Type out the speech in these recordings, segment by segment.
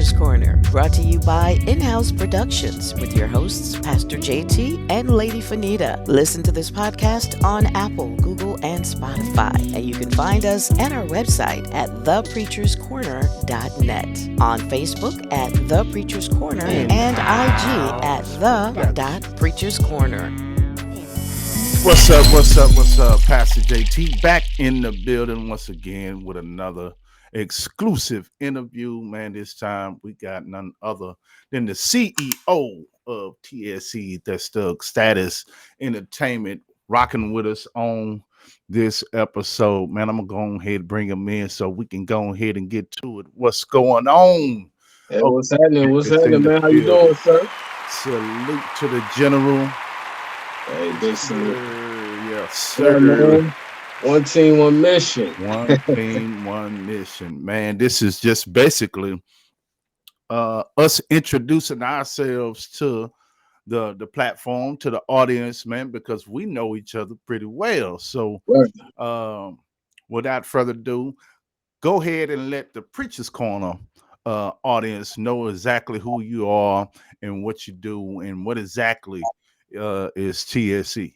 Preacher's Corner, brought to you by In-House Productions with your hosts, Pastor JT and Lady Fenita. Listen to this podcast on Apple, Google, and Spotify. And you can find us at our website at thepreacherscorner.net, on Facebook at The Preacher's Corner, and IG at the.preachers corner. What's up? Pastor JT back in the building once again with another exclusive interview. Man, this time we got none other than the CEO of TSE, that's Thugstatis Entertainment, rocking with us on this episode. Man, I'm gonna go ahead and bring him in so we can go ahead and get to it. What's going on? Hey, what's happening? What's happening, man? How you doing, sir? Salute to the general. Hey, big salute. Yes, sir. One team, one mission. One team, one mission. Man, this is just basically us introducing ourselves to the platform, to the audience, man, because we know each other pretty well. So without further ado, go ahead and let the Preacher's Corner audience know exactly who you are and what you do and what exactly is TSE.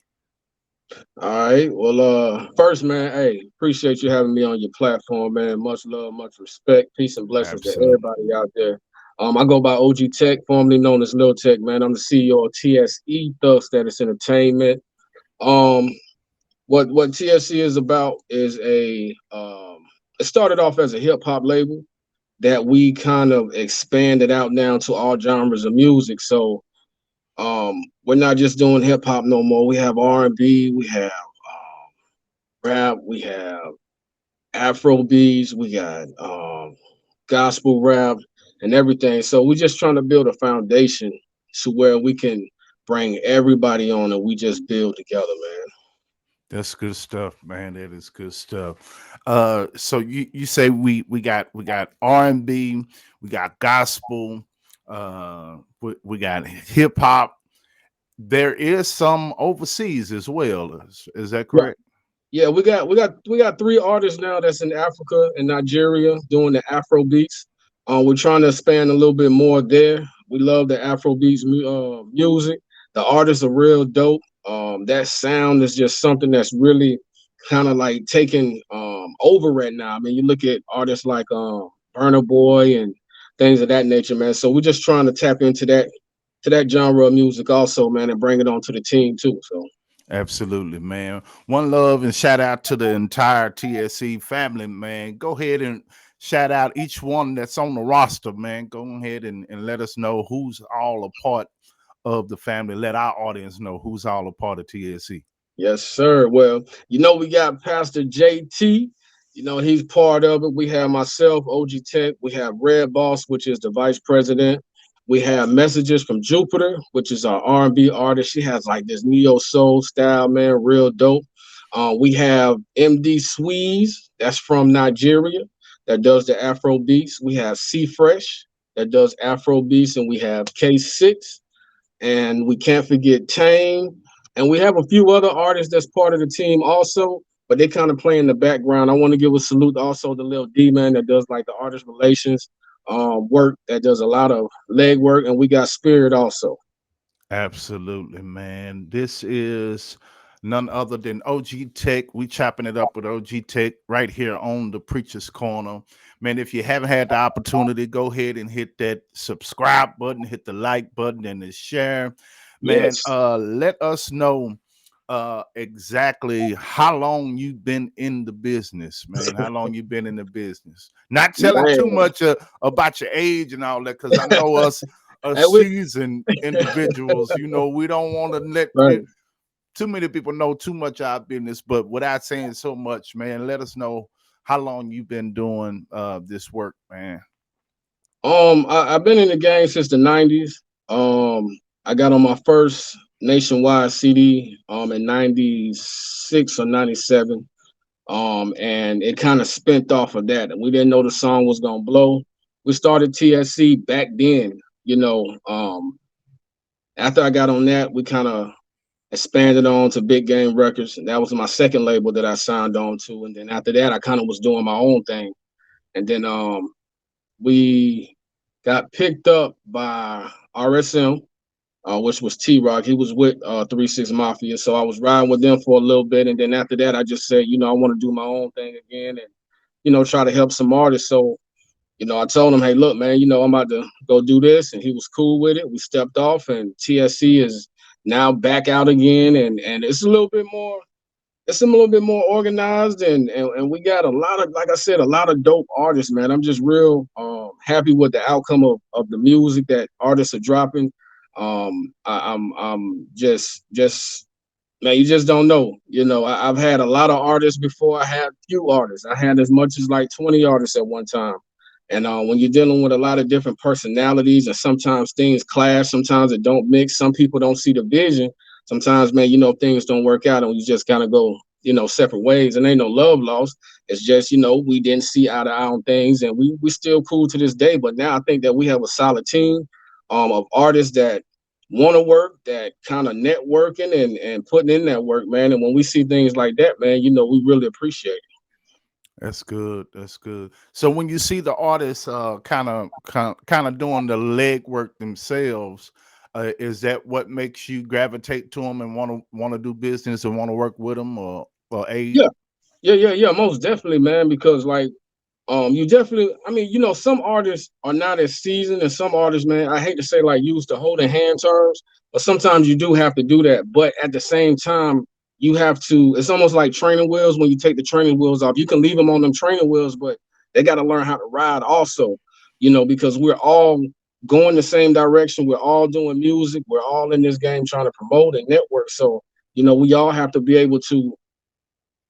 All right. Well, first, man, hey, appreciate you having me on your platform, man. Much love, much respect, peace and blessings to everybody out there. I go by O.G.TEC, formerly known as Lil Tech, man. I'm the CEO of TSE, Thugstatis Entertainment. What TSE is about is it started off as a hip hop label that we kind of expanded out now to all genres of music. So we're not just doing hip hop no more. We have R&B, we have rap, we have Afro beats, we got gospel rap and everything. So we're just trying to build a foundation to where we can bring everybody on and we just build together, man. That's good stuff, man. That is good stuff. So you say we got R&B, we got gospel, we got hip hop. There is some overseas as well. Is that correct? Yeah, we got 3 artists now that's in Africa and Nigeria doing the Afro beats. We're trying to expand a little bit more there. We love the Afro beats music. The artists are real dope. That sound is just something that's really kind of like taking over right now. I mean, you look at artists like Burna Boy and things of that nature, man. So we're just trying to tap into that genre of music also, man, and bring it onto the team too. So absolutely, man. One love and shout out to the entire TSE family, man. Go ahead and shout out each one that's on the roster, man. Go ahead and let us know who's all a part of the family. Let our audience know who's all a part of TSE. Yes, sir. Well, we got Pastor JT. He's part of it. We have myself, O.G.TEC. We have Red Boss, which is the vice president. We have Messages from Jupiter, which is our R&B artist. She has like this neo soul style, man, real dope. We have MD Sweeze, that's from Nigeria, that does the Afro beats. We have C Fresh, that does Afro beats, and we have K6, and we can't forget Tame, and we have a few other artists that's part of the team also, but they kind of play in the background. I want to give a salute also to Lil D, man, that does like the artist relations work, that does a lot of leg work, and we got Spirit also. Absolutely, man. This is none other than O.G.TEC. We chopping it up with O.G.TEC right here on the Preacher's Corner. Man, if you haven't had the opportunity, go ahead and hit that subscribe button, hit the like button, and the share. Man, Yes. let us know exactly how long you've been in the business, man. How long you've been in the business. Not telling too much about your age and all that, because I know us seasoned individuals, we don't want to let too many people know too much of our business, but without saying so much, man, let us know how long you've been doing this work, man. I've been in the game since the 90s. I got on my first nationwide CD in 96 or 97. And it kind of spent off of that. And we didn't know the song was gonna blow. We started TSC back then, after I got on that, we kind of expanded on to Big Game Records. And that was my second label that I signed on to. And then after that, I kind of was doing my own thing. And then we got picked up by RSM, which was T Rock. He was with 3 6 Mafia. So I was riding with them for a little bit. And then after that, I just said, I want to do my own thing again and, try to help some artists. So, I told him, hey, look, man, I'm about to go do this. And he was cool with it. We stepped off, and TSC is now back out again. And it's a little bit more organized, and we got a lot of, like I said, a lot of dope artists, man. I'm just real happy with the outcome of the music that artists are dropping. I'm just man, you just don't know. I've had a lot of artists before. I had few artists. I had as much as like 20 artists at one time. And when you're dealing with a lot of different personalities, and sometimes things clash, sometimes it don't mix. Some people don't see the vision. Sometimes, man, things don't work out, and you just kind of go, separate ways. And ain't no love lost. It's just, we didn't see eye to eye on things, and we still cool to this day. But now I think that we have a solid team of artists that want to work, that kind of networking and putting in that work, man. And when we see things like that, man, we really appreciate it. That's good. That's good. So when you see the artists kind of doing the legwork themselves, is that what makes you gravitate to them and want to do business and want to work with them or aid? Yeah, yeah, most definitely, man. Because like, you definitely, I mean, some artists are not as seasoned, and some artists, man, I hate to say like use the holding hand terms, but sometimes you do have to do that. But at the same time, you have to, it's almost like training wheels. When you take the training wheels off, you can leave them on them training wheels, but they got to learn how to ride also, because we're all going the same direction. We're all doing music. We're all in this game trying to promote and network. So, we all have to be able to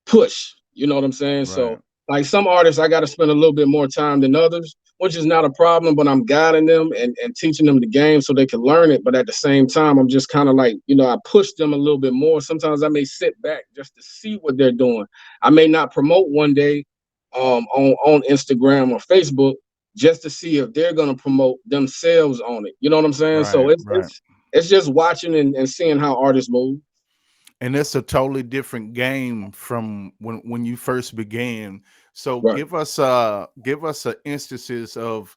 push. You know what I'm saying? Right. So, like some artists, I got to spend a little bit more time than others, which is not a problem, but I'm guiding them and teaching them the game so they can learn it. But at the same time, I'm just kind of like, I push them a little bit more. Sometimes I may sit back just to see what they're doing. I may not promote one day on Instagram or Facebook just to see if they're going to promote themselves on it. You know what I'm saying? So Right. it's Right. it's it's just watching and seeing how artists move. And it's a totally different game from when you first began. So Right. give us instances of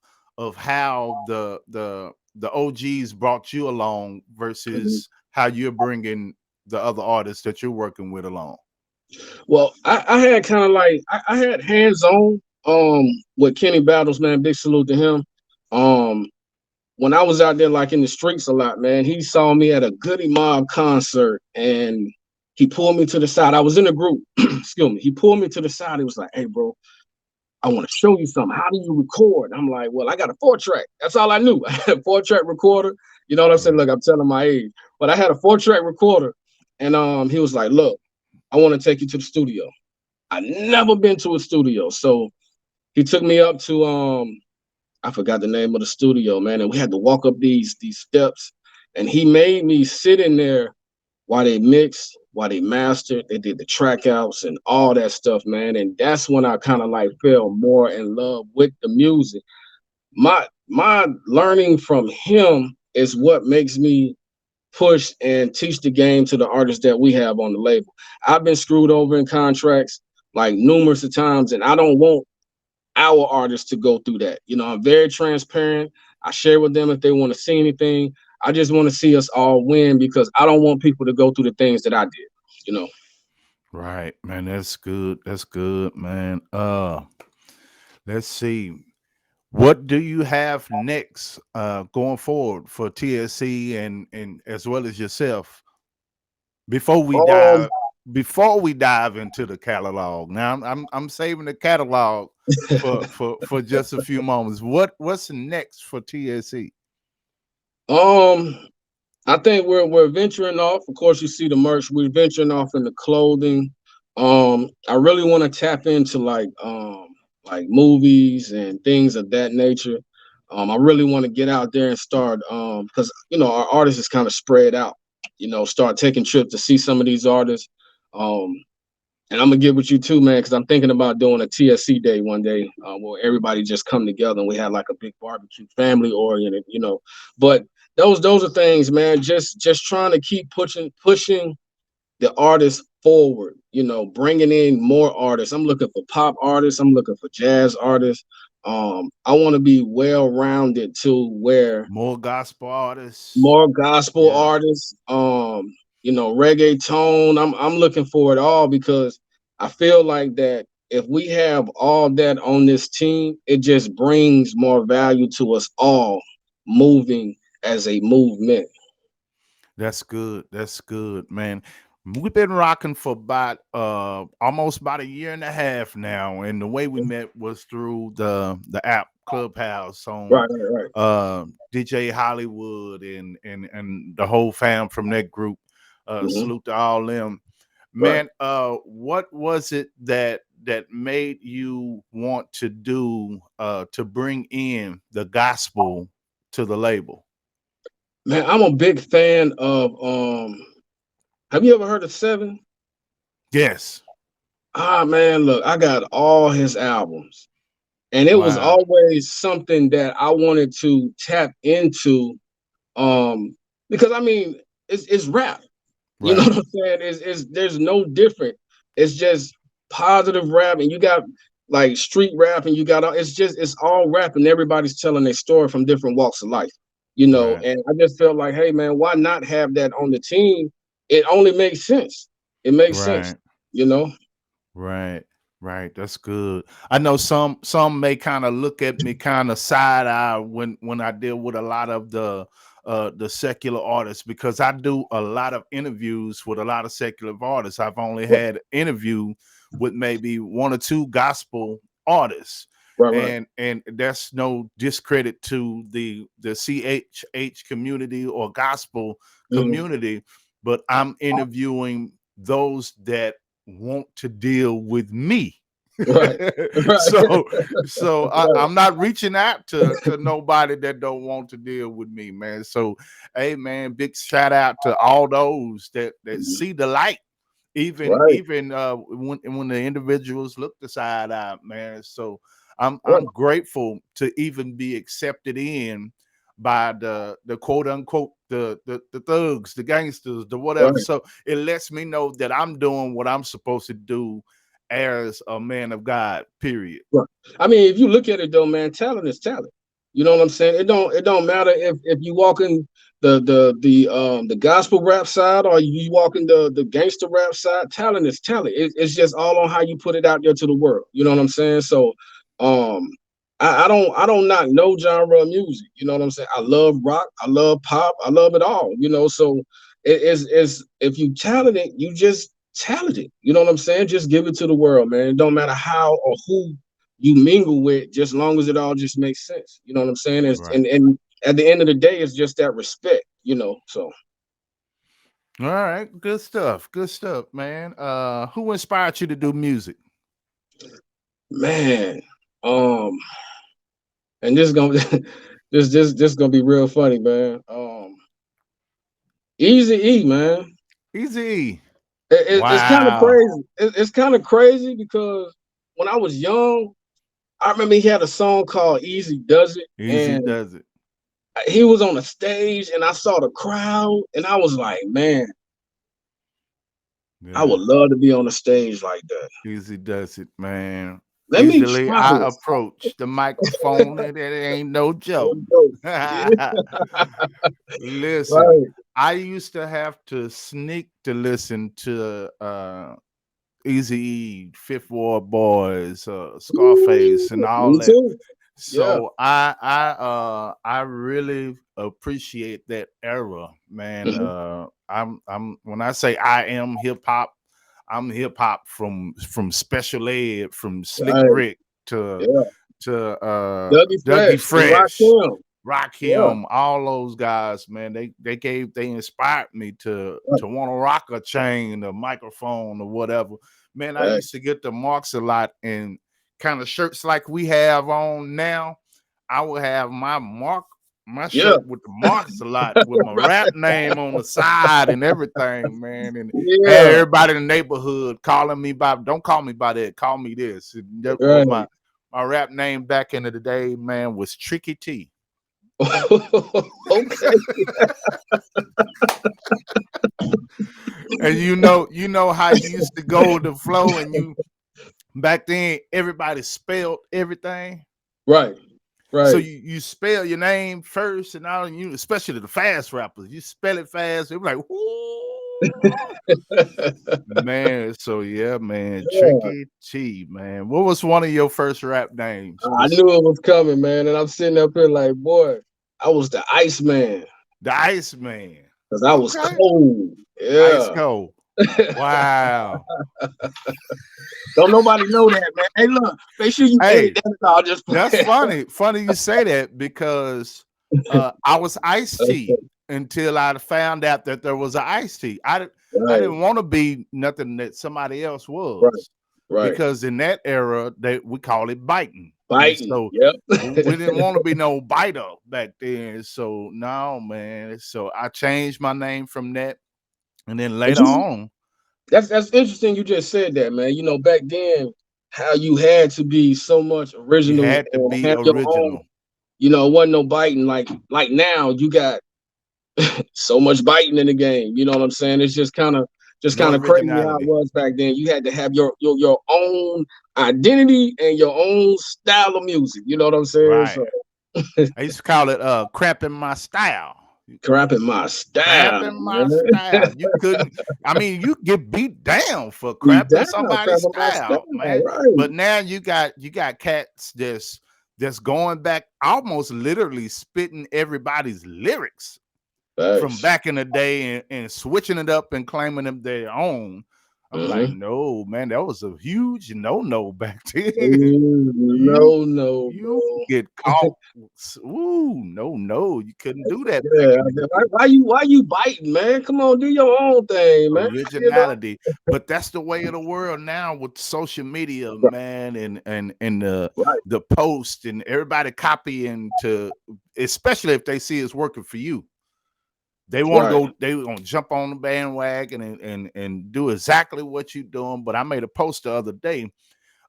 how the OGs brought you along Mhm. versus how you're bringing the other artists that you're working with along. Well, I had kind of like I had hands on with Kenny Battles, man. Big salute to him. Um, when I was out there like in the streets a lot, man, he saw me at a Goody Mob concert and he pulled me to the side. I was in a group, excuse me. He pulled me to the side. He was like, "Hey, bro, I want to show you something. How do you record?" I'm like, "Well, I got a 4-track. That's all I knew. I had a 4-track recorder." You know what I'm saying? Right. Look, I'm telling my age, but I had a 4-track recorder, and he was like, "Look, I want to take you to the studio." I never been to a studio, so he took me up to I forgot the name of the studio, man, and we had to walk up these steps, and he made me sit in there while they mixed, while they mastered, they did the track outs and all that stuff, man, and that's when I kind of like fell more in love with the music. My learning from him is what makes me push and teach the game to the artists that we have on the label. I've been screwed over in contracts like numerous of times, and I don't want our artists to go through that. I'm very transparent. I share with them if they want to see anything. I just want to see us all win because I don't want people to go through the things that I did. You know. Right, man. That's good. That's good, man. Let's see. What do you have next going forward for TSC and as well as yourself before we Um, dive before we dive into the catalog? Now I'm saving the catalog for just a few moments. What's next for TSC? um, I think we're venturing off. Of course, you see the merch. We're venturing off in the clothing. I really want to tap into like movies and things of that nature. I really want to get out there and start because our artists is kind of spread out. Start taking trips to see some of these artists. Um, and I'm gonna get with you too, man, because I'm thinking about doing a TSC day one day where everybody just come together and we have like a big barbecue, family oriented. But those are things, man. Just trying to keep pushing the artists forward. Bringing in more artists. I'm looking for pop artists. I'm looking for jazz artists. I want to be well rounded to where More gospel artists. more gospel Yeah. artists, reggaeton. I'm looking for it all because I feel like that if we have all that on this team, it just brings more value to us all moving as a movement. That's good. That's good, man. We've been rocking for about almost about a year and a half now, and the way we met was through the app Clubhouse on Right, right, DJ Hollywood and the whole fam from that group. right. Salute to all them. Right. Man, what was it that made you want to do to bring in the gospel to the label? Man, I'm a big fan of have you ever heard of Seven? Yes. Ah man, look, I got all his albums. And it was Wow. always something that I wanted to tap into. Because I mean, it's rap. You know Right. what I'm saying? It's there's no different. It's just positive rap, and you got like street rap, and you got all. It's all rap, and everybody's telling their story from different walks of life. Right. And I just felt like, hey man, why not have that on the team? It only makes sense. It makes sense. Right. You know. Right. Right. That's good. I know some may kind of look at me kind of side eye when I deal with a lot of the secular artists because I do a lot of interviews with a lot of secular artists. I've only Right, had interview with maybe one or two gospel artists. right. And that's no discredit to the CHH community or gospel Mhm. community, but I'm interviewing those that want to deal with me. Right, right, so right. I'm not reaching out to nobody that don't want to deal with me, man. So hey man, big shout out to all those that Mhm. see the light, even Right, even when the individuals look the side out, man. So right. I'm grateful to even be accepted in by the quote unquote the thugs, the gangsters, the whatever. Right. So it lets me know that I'm doing what I'm supposed to do as a man of God, period. Right. I mean, if you look at it though, man, talent is talent. You know what I'm saying? It don't matter if you walk in the gospel rap side or you walk in the gangster rap side. Talent is talent. It's just all on how you put it out there to the world. You know what I'm saying? So, um, I don't knock no genre of music. You know what I'm saying? I love rock. I love pop. I love it all. So it's if you talented, you just talented. You know what I'm saying? Just give it to the world, man. It don't matter how or who you mingle with, just long as it all just makes sense. You know what I'm saying? Right. And at the end of the day, it's just that respect. So All right, good stuff. Good stuff, man. Who inspired you to do music? man, um, and this is gonna this gonna be real funny, man. Easy E, man. Easy. It's kind of Wow. crazy. It's kind of crazy because when I was young, I remember he had a song called "Easy Does It," Easy and does it. he was on the stage, and I saw the crowd, and I was like, man, I would Yeah. love to be on the stage like that. Easy does it, man. Let me Easily try I this. approach the microphone and it ain't no joke. Yeah, Listen, right. I used to have to sneak to listen to Easy E, Fifth Ward Boys, Scarface, and all Me that. too. Yeah. So I really appreciate that era, man. Mhm. I'm when I say I am hip hop, I'm hip hop from Special Ed, from Slick Right. Rick to Yeah. Dougie Dougie Fresh and Fresh, Rakim. Yeah. Rakim, all those guys, man. They inspired me to want to rock a chain, a microphone, or whatever. Man, I Right. used to get the marks a lot and kind of shirts like we have on now. I would have my Yeah. shirt with the marks a lot with my rap name on the side and everything, man. And had Yeah. everybody in the neighborhood calling me by, don't call me by that, call me this. And that was Right. my rap name back in the day, man, was Tricky T. Okay. And you know how you used to go with the flow, and you back then everybody spelled everything. Right. So Right. you spell your name first, and all you, especially the fast rappers, you spell it fast. They're like, "Ooh, man." So yeah, man, Yeah. Tricky T, man. What was one of your first rap names? I knew it was coming, man. And I'm sitting up here like, boy, I was the Iceman The Iceman. because I was Okay, cold. Ice Yeah. Cold. Wow. Don't nobody know that, man. Hey, look, make sure you edit Hey, that. I'll just that's play. funny. Funny you say that because I was iced tea until I found out that there was an iced tea. I Right, didn't want to be nothing that somebody else right, was, right. because in that era we call it biting, and Biting. so Yep. we didn't want to be no biter back then. So no, man. So I changed my name from that, and then But later you, on, that's interesting. You just said that, man. You know, back then, how you had to be so much you original had to and be have your own. original. You know, it wasn't no biting like now. You got so much biting in the game. You know what I'm saying? It's just No kind of crazy how it originality. was back then. You had to have your own identity and your own style of music. You know what I'm saying? Right. So I used to call it cramping my style. crapping my style, Cramping my man. style. You couldn't, I mean, you get beat down for Be cramping down, somebody's crapping my style, style, man. right? But now you got cats that's going back, almost literally spitting everybody's lyrics from Thanks. back in the day, and switching it up and claiming them their own. I'm like, Mm-hmm. no, man, that was a huge no back then. you No, no, you bro. get caught. Ooh, no, you couldn't do that back Yeah, in the day. why you biting, man? Come on, do your own thing, man. You know, Originality, but that's the way of the world now with social media, man, and right, the post and everybody copying to, especially if they see it's working for you. They want to right. go. They want to jump on the bandwagon and do exactly what you're doing. But I made a post the other day.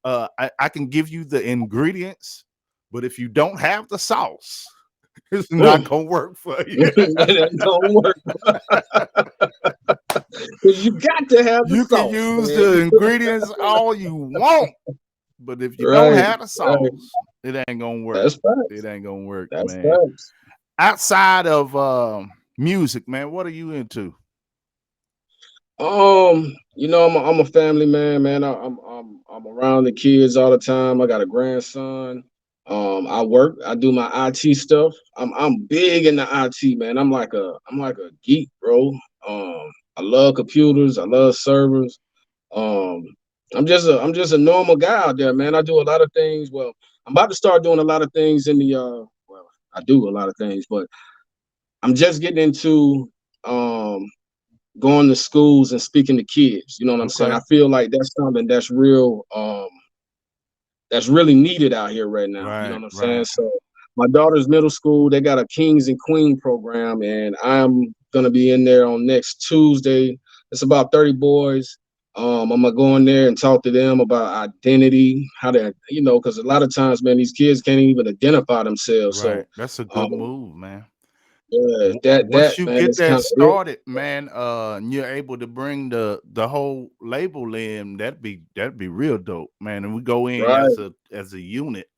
I can give you the ingredients, but if you don't have the sauce, it's not Mm. gonna work for you. It ain't gonna work because you got to have the You can sauce, use man. the ingredients all you want, but if you don't Right, have the right. sauce, it ain't gonna work. That's It facts. ain't gonna work, That's man. facts. Outside of music, man, what are you into? I'm a family man, man. I'm around the kids all the time. I got a grandson. I work. I do my IT stuff. I'm big in the IT, man. I'm like a geek, bro. I love computers. I love servers. Um, I'm just a normal guy out there, man. I do a lot of things. Well, I'm about to start doing a lot of things in the well, I do a lot of things, but I'm just getting into going to schools and speaking to kids. You know what I'm saying? Okay, I feel like that's something that's really needed out here right now. You know right, what I'm saying? right. So my daughter's middle school, they got a Kings and Queen program, and I'm gonna be in there on next Tuesday. It's about 30 boys. I'm gonna go in there and talk to them about identity, how to, because a lot of times, man, these kids can't even identify themselves. Right. So, That's a good um, move, man. yeah, that Once you man get is that kind of it. started, man, and you're able to bring the whole label in, that'd be real dope, man. And we go in Right, as a unit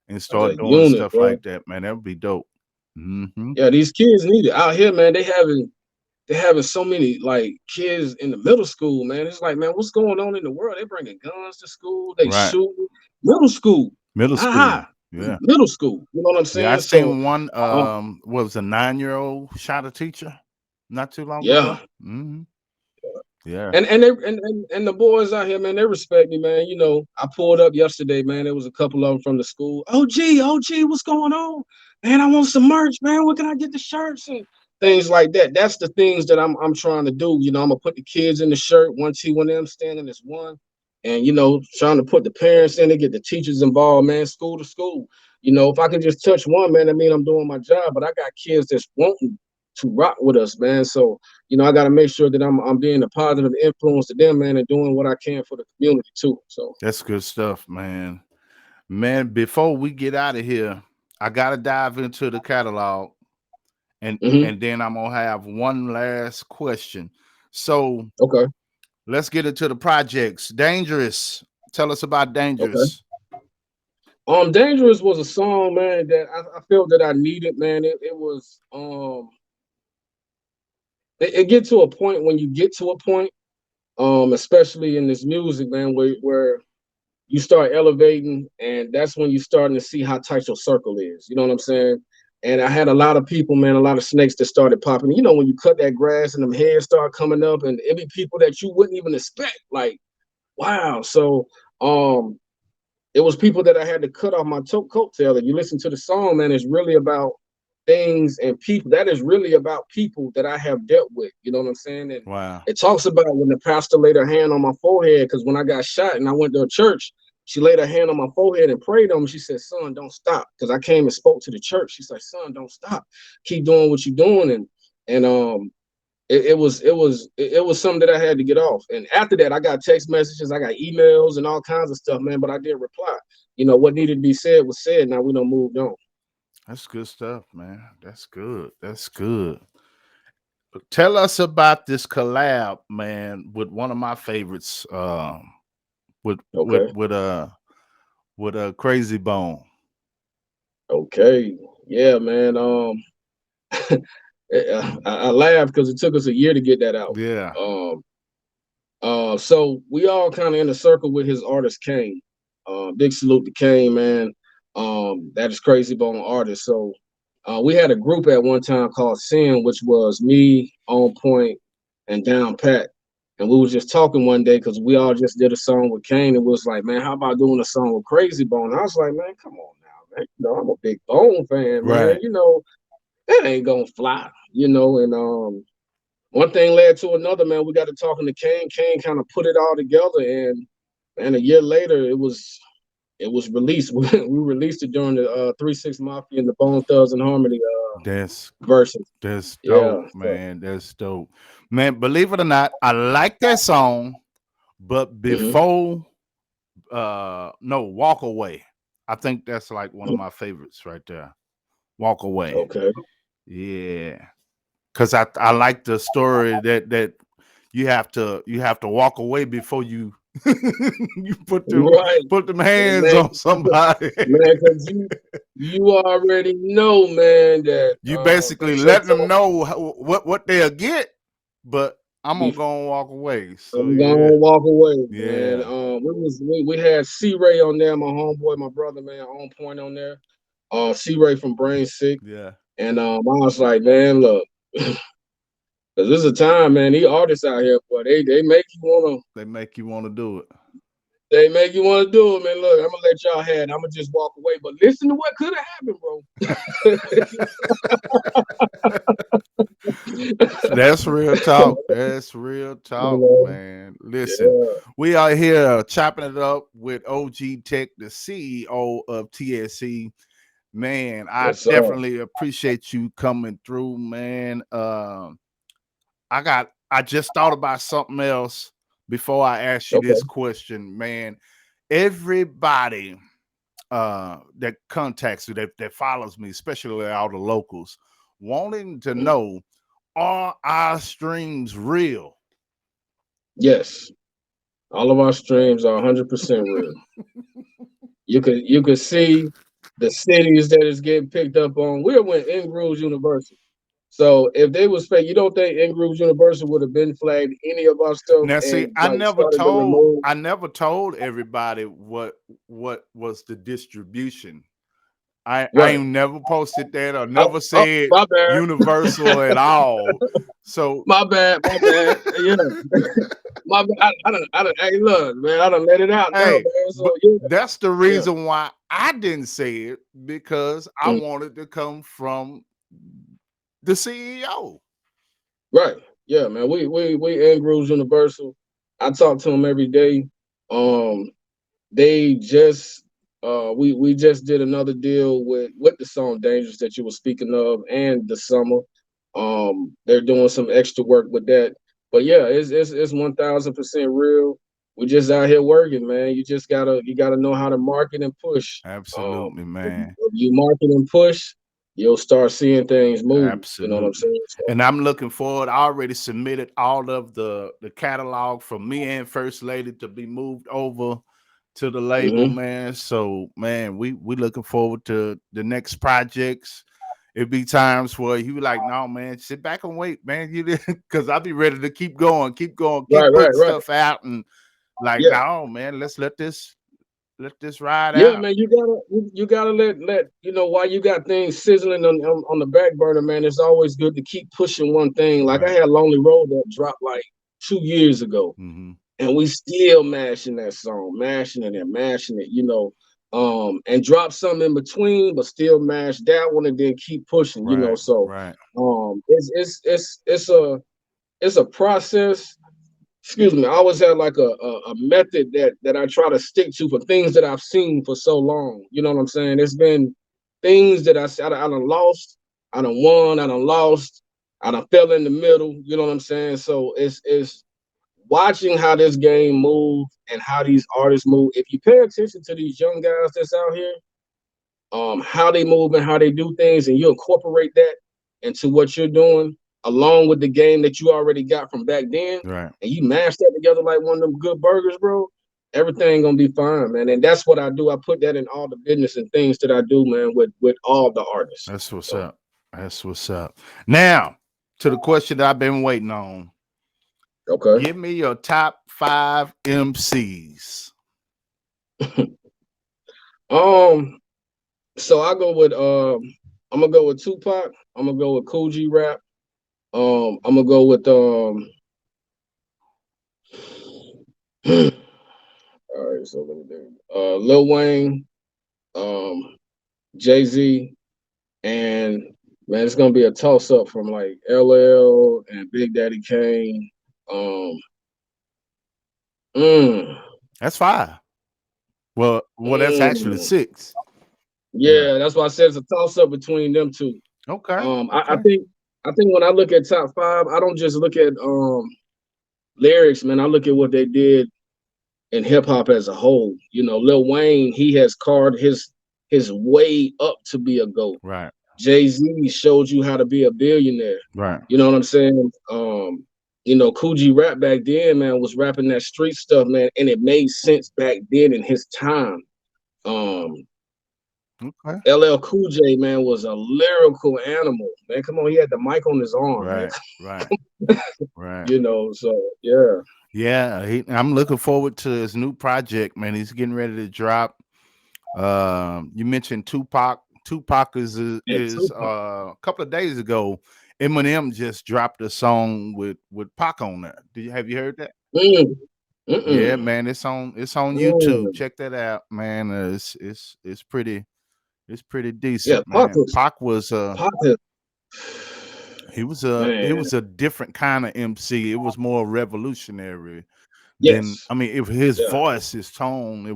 and as a start doing unit, stuff bro. like that, man. That would be dope. Hmm. Yeah, these kids need it out here, man. They having so many like kids in the middle school, man. It's like, man, what's going on in the world? They bringing guns to school. They Right. shooting middle school. Middle school. Aha, Yeah. middle school. You know what I'm Yeah. I saying? So, seen one um, what was a 9-year-old shot a teacher not too long yeah. ago. Hmm. Yeah. And the boys out here, man, they respect me, man. I pulled up yesterday, man. There was a couple of them from the school. OG, what's going on? Man, I want some merch, man. Where can I get the shirts and things like that? That's the things that I'm trying to do. I'm gonna put the kids in the shirt, one T, one M standing as one, and trying to put the parents in to get the teachers involved, man. School to school. If I can just touch one, man, I mean I'm doing my job. But I got kids that's wanting to rock with us, man. So I got to make sure that I'm being a positive influence to them, man, and doing what I can for the community too. So, That's good stuff, man. Man, before we get out of here, I gotta dive into the catalog, and hmm and then I'm gonna have one last question. So okay, let's get into the projects. Dangerous. Tell us about okay. Dangerous. Dangerous was a song, man, that I felt that I needed, man. It was it get to a point when you get to a point, especially in this music, man, where you start elevating, and that's when you starting to see how tight your circle is. You know what I'm saying? And I had a lot of people, man, a lot of snakes that started popping. You know, when you cut that grass and them heads start coming up, and it be people that you wouldn't even expect. Like, wow. So it was people that I had to cut off my coattail. If you listen to the song, man, it's really about things and people. That is really about people that I have dealt with. You know what I'm saying? And Wow. it talks about when the pastor laid her hand on my forehead, because when I got shot and I went to a church, she laid her hand on my forehead and prayed on me. She said, "Son, don't stop." Because I came and spoke to the church. She's like, "Son, don't stop. Keep doing what you're doing." And it was something that I had to get off. And after that, I got text messages, I got emails and all kinds of stuff, man. But I didn't reply. You know, what needed to be said was said. Now we done moved on. That's good stuff, man. That's good. That's good. Tell us about this collab, man, with one of my favorites, with with Okay. with uh with Crazy Bone. Okay. Yeah, man. I laugh because it took us a year to get that out. Yeah. Um, so we all kind of in a circle with his artist Kane. Big salute to Kane, man. That is Crazy Bone artist. So we had a group at one time called Sin, which was me, On Point, and Down Pat. And we was just talking one day because we all just did a song with Kane. It was like, man, how about doing a song with Crazy Bone? I was like, man, come on now, man. You know, I'm a big Bone fan, man. Right. You know, that ain't gonna fly. You know, and one thing led to another, man. We got to talking to Kane. Kane kind of put it all together, and a year later, it was released. We released it during the 3-6 Mafia and the Bone Thugs and Harmony That's version. that's Yeah. dope, So, man. That's dope. Man, believe it or not, I like that song, but mhm. before no, Walk Away. I think that's like one of my favorites right there. Walk Away. Okay. Yeah. Cause I like the story that you have to walk away before you you Right. put them And hands man, on somebody. man, because you already know, man, that You the basically church letting them know what they'll get, but I'm gonna be go and walk away. So I'm yeah, gonna walk away, man. yeah, We had C Ray on there, my homeboy, my brother, man, On Point on there. C Ray from Brain Sick. yeah. And I was like, man, look, because this is a time, man. These artists out here, boy, They make you want to do it. they make you wanna do it, man. Look, I'm gonna let y'all have it. I'm gonna just walk away. But listen to what could have happened, bro. That's real talk. That's real You talk, know? man. Listen, Yeah. we are here chopping it up with O.G.TEC, the CEO of TSE. Man, I Yes, sir. definitely appreciate you coming through, man. I just thought about something else before I ask you Okay. this question, man. Everybody that contacts you, that follows me, especially all the locals, wanting to Mhm. know, are our streams real? Yes. All of our streams are 100% real. You could see the cities that is getting picked up on. We're with In Grooves University. So if they was fake, you don't think In Grooves University would have been flagged any of our stuff Now, see, and like started to remove? I never told everybody what was the distribution. I Right. ain't never posted that or Oh, never oh, said my bad. universal at all. So My bad. My bad. Yeah. My bad. Hey, look, man, I done let it out now, hey, man. but So yeah, that's the yeah. reason why I didn't say it, because I Mm, wanted to come from the CEO. right. Yeah, man. We in Grooves Universal. I talk to them every day. Um, they just we just did another deal with the song Dangerous that you were speaking of and the summer. They're doing some extra work with that. But yeah, it's 1000% real. We just out here working, man. You gotta know how to market and push. Absolutely, man. If you market and push, you'll start seeing things move. You know what I'm Absolutely. saying? So, And I'm looking forward. I already submitted all of the catalog from me and First Lady to be moved over to the label, man. So, man, we looking forward to the next projects. It be times where you be like, no, man, sit back and wait, man. You because I'll be ready to keep going, keep Right, right, putting right. stuff out, and like, Yeah. no, man, let's let this ride Yeah, out. man, you gotta let you know while you got things sizzling on the back burner, man. It's always good to keep pushing one thing. Like I Right. had Lonely Road that dropped like 2 years ago, Mm-hmm. and we still mashing that song, mashing it and mashing it, and drop something in between, but still mash that one and then keep pushing, Right. So Right. it's a process. Excuse me, I always have like a method that I try to stick to for things that I've seen for so long. You know what I'm saying? It's been things that I done lost, I done won, I done lost, I done fell in the middle. You know what I'm saying? So it's watching how this game move and how these artists move. If you pay attention to these young guys that's out here, how they move and how they do things, and you incorporate that into what you're doing, along with the game that you already got from back then, Right. and you mash that together like one of them good burgers, bro. Everything gonna be fine, man. And that's what I do. I put that in all the business and things that I do, man, with all the artists. That's what's So up. That's what's up. Now to the question that I've been waiting on. okay. Give me your top 5 MCs. um, so I'm gonna go with Tupac. I'm gonna go with Cool G Rap. I'm gonna go with all right, so let me think. Lil Wayne, um, Jay Z, and man, it's gonna be a toss up from like LL and Big Daddy Kane. Um, mm, That's 5. Well, that's actually mm. 6. Yeah. Yeah, that's why I said it's a toss up between them two. Okay. I Okay. think when I look at top five, I don't just look at lyrics, man. I look at what they did in hip hop as a whole. Lil Wayne, he has carved his way up to be a GOAT. Right. Jay-Z showed you how to be a billionaire. Right. You know what I'm saying? Cool G Rap back then, man, was rapping that street stuff, man, and it made sense back then in his time. Um, Okay. LL Cool J, man, was a lyrical animal, man. Come on, he had the mic on his arm, man. Right. Right. Right. So yeah. Yeah, I'm looking forward to his new project, man. He's getting ready to drop. You mentioned Tupac. Tupac Yeah, is Tupac. a couple of days ago. Eminem just dropped a song with Pac on there. Have you heard that? Mm, Yeah, mm-mm. man. It's on YouTube. Mm. Check that out, man. It's pretty Yeah, decent, Pac man. was Pac is, He man. was a different kind of MC. It was more revolutionary than, Yes. I mean, if his Yeah. voice, his tone, it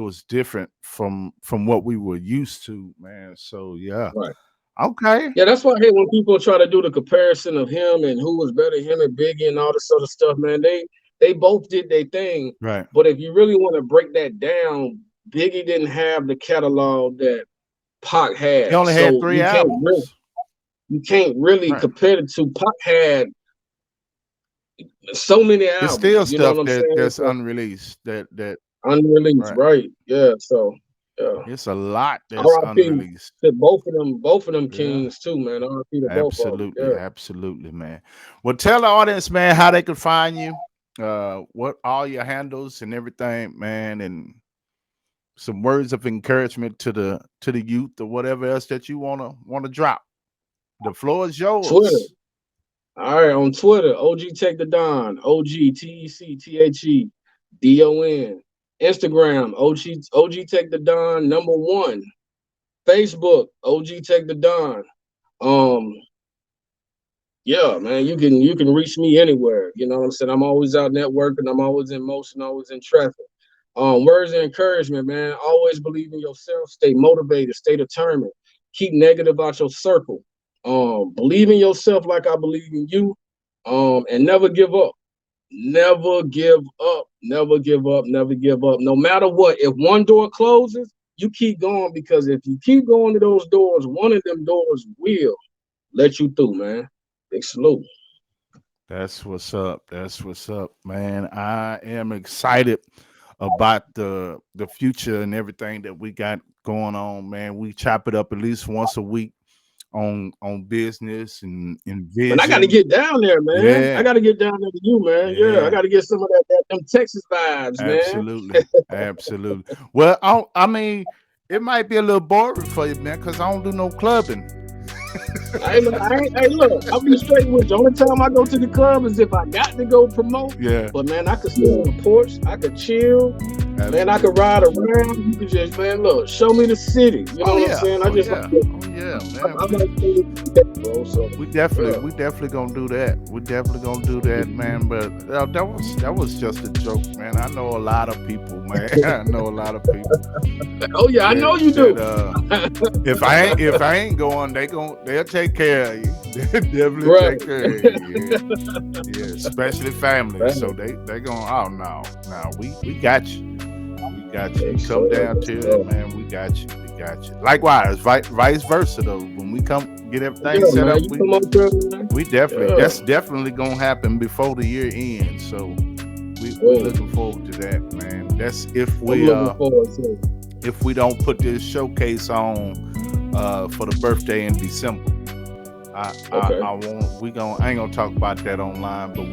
was different from what we were used to, man. So yeah. Right. Okay. Yeah, that's why I hate when people try to do the comparison of him and who was better, him and Biggie and all this other stuff, man. They both did their thing. Right. But if you really want to break that down, Biggie didn't have the catalog that Pac He had. only had So 3 albums. you can't really Right. compare the two. Pac had so many It's still albums, you know stuff what I'm saying? that's So unreleased. That unreleased, right. right. Yeah. So yeah. It's a lot that's R.I.P. unreleased. to both of them Yeah. kings too, man. R.I.P. to both of them. Absolutely, Yeah. absolutely, man. Well, tell the audience, man, how they can find you, what all your handles and everything, man, and some words of encouragement to the youth or whatever else that you wanna drop. The floor is Twitter. yours. All right, on Twitter, O.G.TEC the Don, O.G.TEC Instagram, O.G.TEC the Don, number one. Facebook, O.G.TEC the Don. Um, yeah, man, you can reach me anywhere. You know what I'm saying? I'm always out networking, I'm always in motion, always in traffic. Words of encouragement, man. Always believe in yourself, stay motivated, stay determined, keep negative out your circle. Believe in yourself like I believe in you. And never give up. Never give up. Never give up. Never give up. No matter what, if one door closes, you keep going, because if you keep going to those doors, one of them doors will let you through, man. Big salute. That's what's up. That's what's up, man. I am excited about the future and everything that we got going on, man. We chop it up at least once a week on business and Man, I got to vision. get down there, man. I Yeah, got to get down there to you, man. Yeah, I yeah, got to get some of that them Texas vibes, man. absolutely, absolutely. Well, I mean, it might be a little boring for you, man, because I don't do no clubbing. Hey, look, I'll be straight with you. Only time I go to the club is if I got to go promote. Yeah, But man, I could sit on the porch, I could chill, man, I could ride around. You could just, man, look, show me the city. You know what I'm saying? I just like, man. I like to, bro. So We definitely gonna do that. We definitely gonna do that, man. But that was just a joke, man. I know a lot of people, man. I know a lot of people. oh yeah, I know you do. If I ain't going, they'll take care of you. They'll definitely Right. take care of you. Yeah, especially family. Right. So they going, oh no, we got you. We got you. Yes, Come sir. down to it, man. We got you. We got you. Likewise, vice versa though. When we come get everything Yeah, set man, up, you come up there, man. we definitely Yeah. that's definitely gonna happen before the year ends. So we're looking forward to that, man. That's if I'm looking forward to it. if we don't put this showcase on for the birthday in December. Okay. I ain't gonna talk about that online, but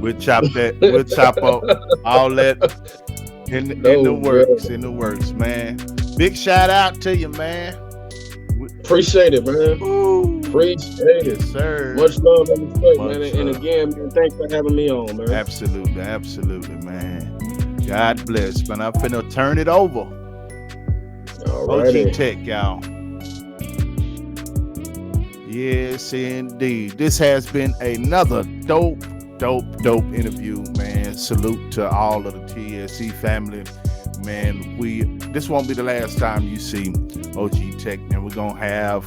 we'll chop that. We'll chop up all that in the works, man. Big shout out to you, man. Appreciate it, man. Ooh, Appreciate it. yes, sir. Much love and respect, Much man. And love. again, man, thanks for having me on, man. Absolutely, man. God bless, man. I'm finna turn it over. All right. O.G.TEC, y'all. Yes, indeed. This has been another dope interview, man. Salute to all of the TSE family, man. This won't be the last time you see O.G.TEC, and we're gonna have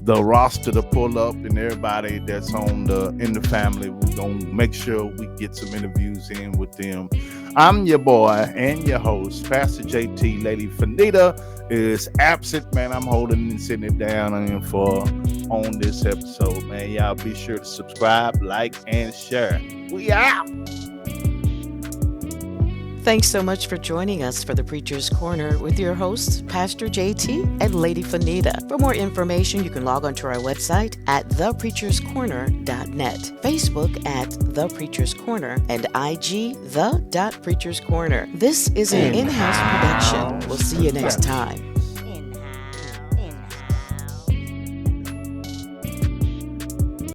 the roster to pull up and everybody that's in the family. We're gonna make sure we get some interviews in with them. I'm your boy and your host, Pastor JT. Lady Fenita is absent, man. I'm holding and sitting it down on this episode, man. Y'all be sure to subscribe, like, and share. We out. Thanks so much for joining us for the Preacher's Corner with your hosts, Pastor JT and Lady Fenita. For more information, you can log on to our website at thepreacherscorner.net, Facebook at The Preacher's Corner, and IG The.Preacher's Corner. This is an in-house production. We'll see you next time.